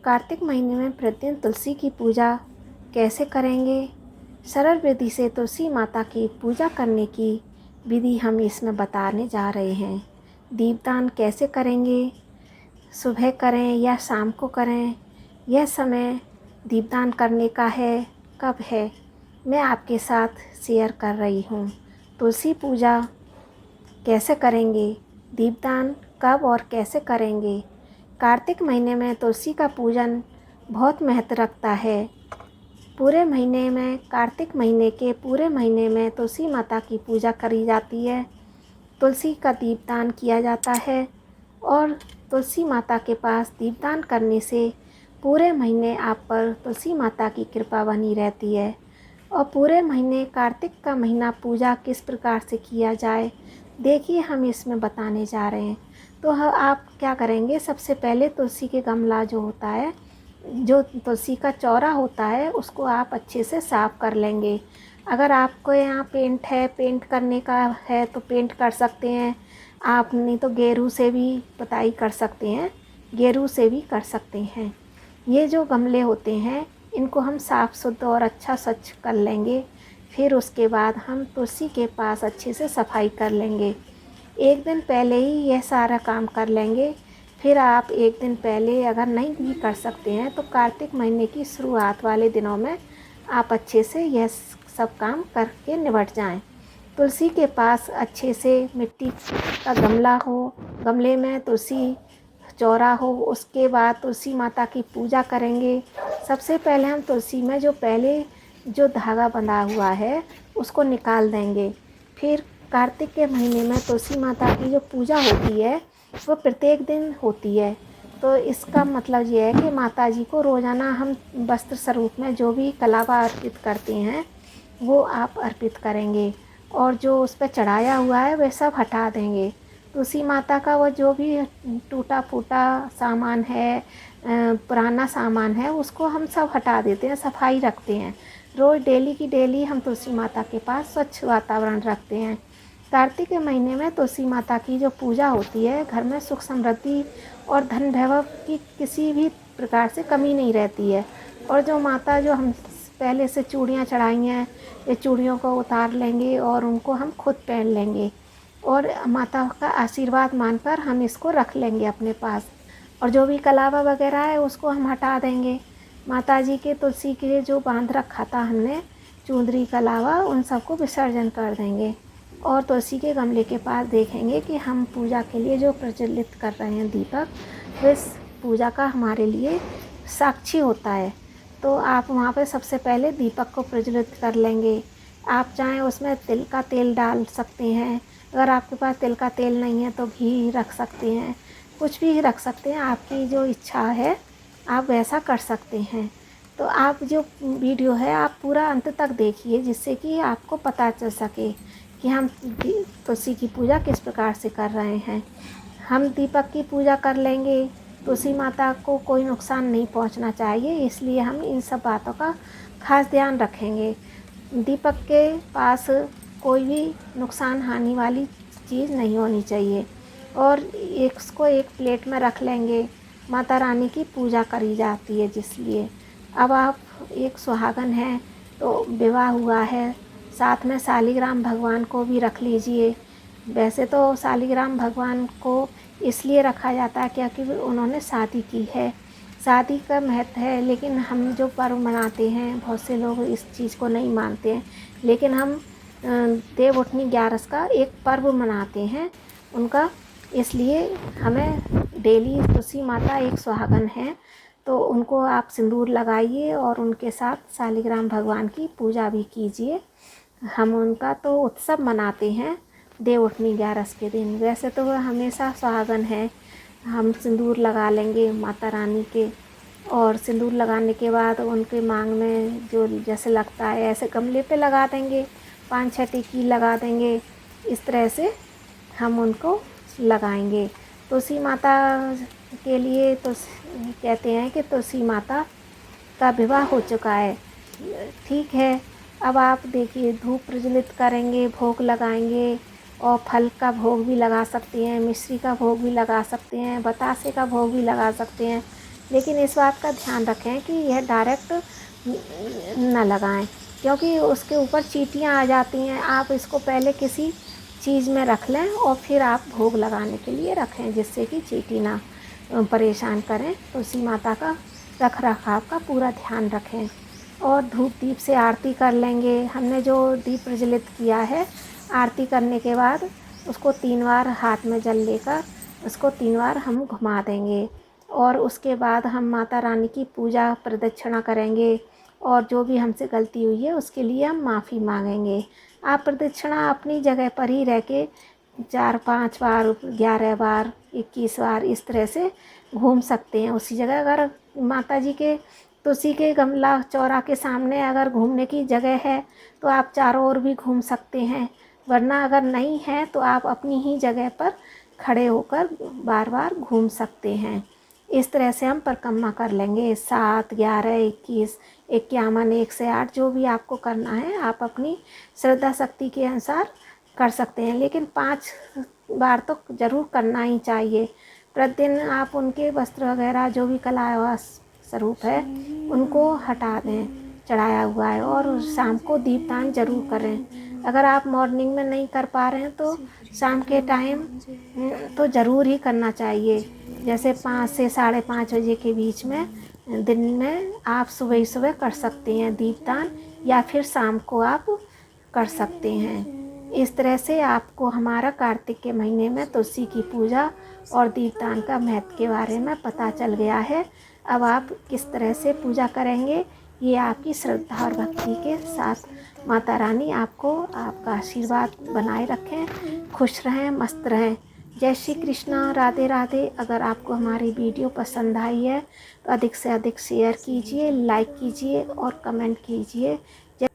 कार्तिक महीने में प्रतिदिन तुलसी की पूजा कैसे करेंगे? सरल विधि से तुलसी माता की पूजा करने की विधि हम इसमें बताने जा रहे हैं। दीपदान कैसे करेंगे? सुबह करें या शाम को करें? यह समय दीपदान करने का है, कब है, मैं आपके साथ शेयर कर रही हूँ। तुलसी पूजा कैसे करेंगे? दीपदान कब और कैसे करेंगे? कार्तिक महीने में तुलसी का पूजन बहुत महत्व रखता है। पूरे महीने में, कार्तिक महीने के पूरे महीने में तुलसी माता की पूजा करी जाती है। तुलसी का दीपदान किया जाता है और तुलसी माता के पास दीपदान करने से पूरे महीने आप पर तुलसी माता की कृपा बनी रहती है। और पूरे महीने कार्तिक का महीना पूजा किस प्रकार से किया जाए, देखिए हम इसमें बताने जा रहे हैं। तो आप क्या करेंगे, सबसे पहले तुलसी के गमला जो होता है, जो तुलसी का चौरा होता है, उसको आप अच्छे से साफ़ कर लेंगे। अगर आपको यहाँ पेंट है, पेंट करने का है तो पेंट कर सकते हैं आप, नहीं तो गेरू से भी पुताई कर सकते हैं, गेरू से भी कर सकते हैं। ये जो गमले होते हैं इनको हम साफ़ शुद्ध और अच्छा स्वच्छ कर लेंगे। फिर उसके बाद हम तुलसी के पास अच्छे से सफाई कर लेंगे। एक दिन पहले ही यह सारा काम कर लेंगे। फिर आप एक दिन पहले अगर नहीं भी कर सकते हैं तो कार्तिक महीने की शुरुआत वाले दिनों में आप अच्छे से यह सब काम करके निपट जाएं। तुलसी के पास अच्छे से मिट्टी का गमला हो, गमले में तुलसी चौरा हो, उसके बाद तुलसी माता की पूजा करेंगे। सबसे पहले हम तुलसी में जो धागा बंधा हुआ है उसको निकाल देंगे। फिर कार्तिक के महीने में तुलसी माता की जो पूजा होती है वो प्रत्येक दिन होती है। तो इसका मतलब ये है कि माता जी को रोज़ाना हम वस्त्र स्वरूप में जो भी कलावा अर्पित करते हैं वो आप अर्पित करेंगे और जो उस पर चढ़ाया हुआ है वह सब हटा देंगे। तुलसी माता का वो जो भी टूटा फूटा सामान है, पुराना सामान है, उसको हम सब हटा देते हैं, सफाई रखते हैं। रोज़ डेली की डेली हम तुलसी माता के पास स्वच्छ वातावरण रखते हैं। कार्तिक के महीने में तुलसी माता की जो पूजा होती है, घर में सुख समृद्धि और धन वैभव की किसी भी प्रकार से कमी नहीं रहती है। और जो माता जो हम पहले से चूड़ियाँ चढ़ाई हैं, ये चूड़ियों को उतार लेंगे और उनको हम खुद पहन लेंगे और माता का आशीर्वाद मानकर हम इसको रख लेंगे अपने पास। और जो भी कलावा वगैरह है उसको हम हटा देंगे। माता जी के तुलसी के जो बांध रखा था हमने चुंदरी कलावा, उन सबको विसर्जन कर देंगे और तुलसी के गमले के पास देखेंगे कि हम पूजा के लिए जो प्रज्वलित कर रहे हैं दीपक, इस पूजा का हमारे लिए साक्षी होता है। तो आप वहाँ पे सबसे पहले दीपक को प्रज्वलित कर लेंगे। आप चाहें उसमें तिल का तेल डाल सकते हैं, अगर आपके पास तिल का तेल नहीं है तो घी रख सकते हैं, कुछ भी रख सकते हैं, आपकी जो इच्छा है आप वैसा कर सकते हैं। तो आप जो वीडियो है आप पूरा अंत तक देखिए, जिससे कि आपको पता चल सके कि हम तुलसी की पूजा किस प्रकार से कर रहे हैं। हम दीपक की पूजा कर लेंगे, तुलसी माता को कोई नुकसान नहीं पहुंचना चाहिए, इसलिए हम इन सब बातों का खास ध्यान रखेंगे। दीपक के पास कोई भी नुकसान हानि वाली चीज़ नहीं होनी चाहिए और इसको एक प्लेट में रख लेंगे। माता रानी की पूजा करी जाती है जिसलिए। अब आप एक सुहागन हैं तो विवाह हुआ है, साथ में शालिग्राम भगवान को भी रख लीजिए। वैसे तो शालिग्राम भगवान को इसलिए रखा जाता है क्योंकि उन्होंने शादी की है, शादी का महत्व है। लेकिन हम जो पर्व मनाते हैं, बहुत से लोग इस चीज़ को नहीं मानते हैं, लेकिन हम देवउठनी 11 का एक पर्व मनाते हैं उनका, इसलिए हमें डेली तुलसी माता एक सुहागन है तो उनको आप सिंदूर लगाइए और उनके साथ शालिग्राम भगवान की पूजा भी कीजिए। हम उनका तो उत्सव मनाते हैं देवउठनी 11 के दिन। वैसे तो वह हमेशा सुहागन है। हम सिंदूर लगा लेंगे माता रानी के और सिंदूर लगाने के बाद उनके मांग में जो जैसे लगता है ऐसे गमले पे लगा देंगे, 5-6 टिक्की लगा देंगे। इस तरह से हम उनको लगाएंगे। तुलसी माता के लिए तो कहते हैं कि तुलसी माता का विवाह हो चुका है, ठीक है। अब आप देखिए धूप प्रज्वलित करेंगे, भोग लगाएंगे और फल का भोग भी लगा सकते हैं, मिश्री का भोग भी लगा सकते हैं, बतासे का भोग भी लगा सकते हैं। लेकिन इस बात का ध्यान रखें कि यह डायरेक्ट न लगाएं, क्योंकि उसके ऊपर चींटियाँ आ जाती हैं। आप इसको पहले किसी चीज़ में रख लें और फिर आप भोग लगाने के लिए रखें, जिससे कि चींटी ना परेशान करें। तुलसी माता का रख रखाव का पूरा ध्यान रखें। और धूप दीप से आरती कर लेंगे। हमने जो दीप प्रज्वलित किया है, आरती करने के बाद उसको 3 बार हाथ में जल लेकर उसको 3 बार हम घुमा देंगे। और उसके बाद हम माता रानी की पूजा प्रदक्षिणा करेंगे और जो भी हमसे गलती हुई है उसके लिए हम माफ़ी मांगेंगे। आप प्रदक्षिणा अपनी जगह पर ही रह के 4-5 बार, 11 बार, 21 बार इस तरह से घूम सकते हैं उसी जगह। अगर माता जी के तुलसी के गमला चौरा के सामने अगर घूमने की जगह है तो आप चारों ओर भी घूम सकते हैं, वरना अगर नहीं है तो आप अपनी ही जगह पर खड़े होकर बार बार घूम सकते हैं। इस तरह से हम परिक्रमा कर लेंगे 7, 11, 21, 51, 108 जो भी आपको करना है आप अपनी श्रद्धा शक्ति के अनुसार कर सकते हैं, लेकिन 5 बार तो ज़रूर करना ही चाहिए। प्रतिदिन आप उनके वस्त्र वगैरह जो भी कला हुआ स्वरूप है उनको हटा दें, चढ़ाया हुआ है, और शाम को दीपदान ज़रूर करें। अगर आप मॉर्निंग में नहीं कर पा रहे हैं तो शाम के टाइम तो ज़रूर ही करना चाहिए। जैसे 5 से 5:30 बजे के बीच में दिन में आप सुबह ही सुबह कर सकते हैं दीपदान, या फिर शाम को आप कर सकते हैं। इस तरह से आपको हमारा कार्तिक के महीने में तुलसी की पूजा और दीपदान का महत्व के बारे में पता चल गया है। अब आप किस तरह से पूजा करेंगे ये आपकी श्रद्धा और भक्ति के साथ माता रानी आपको आपका आशीर्वाद बनाए रखें। खुश रहें, मस्त रहें। जय श्री कृष्णा, राधे राधे। अगर आपको हमारी वीडियो पसंद आई है तो अधिक से अधिक शेयर कीजिए, लाइक कीजिए और कमेंट कीजिए। जय